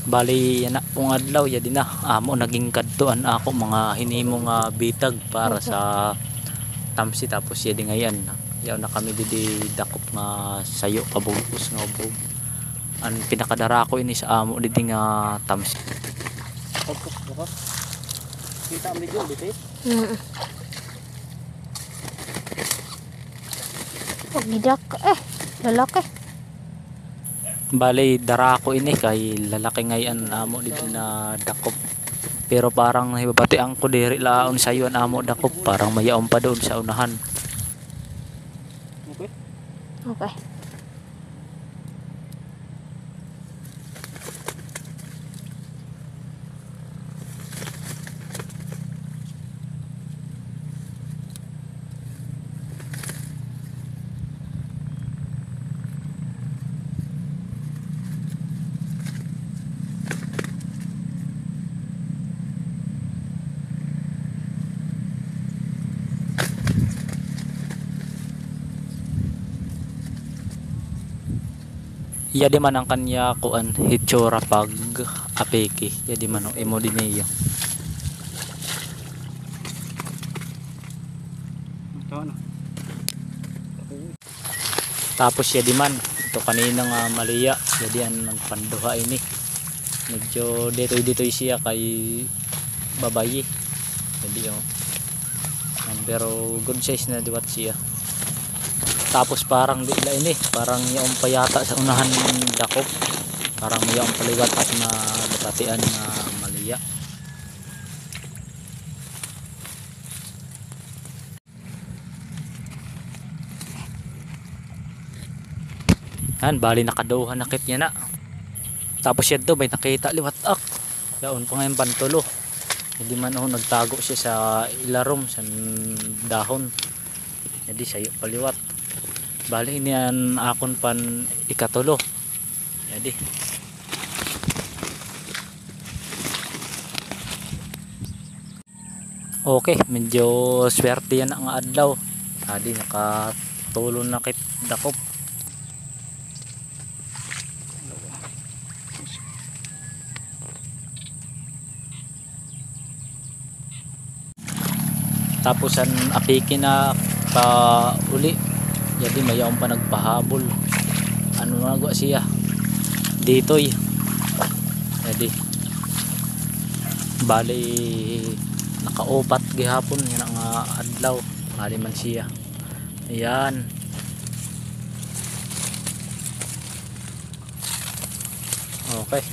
Bali yan na kung adlaw ya din na amo naging kadtuan ako mga hinimong bitag para sa tamsi tapos ya di ngayan yaw na kami didi dakop nga sayo kabugos nga ubog an pinakadara ko ini sa amo didi nga tamsi. Kita ang video dito eh. Gidak lalaki. Bali dara ko ini kay lalaki ngayon amo dito na dakop. Pero parang nahibabatian ko diri laon sayo an amo dakop parang mayaon pa doon sa unahan. Okay. Ya di man ang kanya kuan hitsura pag apeki. Ya di man imo din niya. Tapos ya di man ito kanina nga maliya. Ya di an nagpanduha ini. Medyo dito siya kay babayi. Jadi pero good size na diwat siya. Tapos parang di la ini parang yung payata sa unahan ng dakop parang yung paliwat at na batatian na maliya. Yan bali nakaduhan nakit niya na tapos yan to may nakita liwat ak yaon pa ngayon pantulo hindi man nagtago siya sa ilarom sa dahon jadi sayo paliwat. Bali inian akon pan ikatulo. Jadi okay, medyo swerte yan ang adlaw. Adi nakatulon na kit dakop. Tapos an apiki na pa uli. Jadi mayaon pa nagpahabol. Ano na gwa siya? Ditoy. Jadi bali nakaupat gihapon yan ang adlaw. Bali man siya. Ayan. Okay.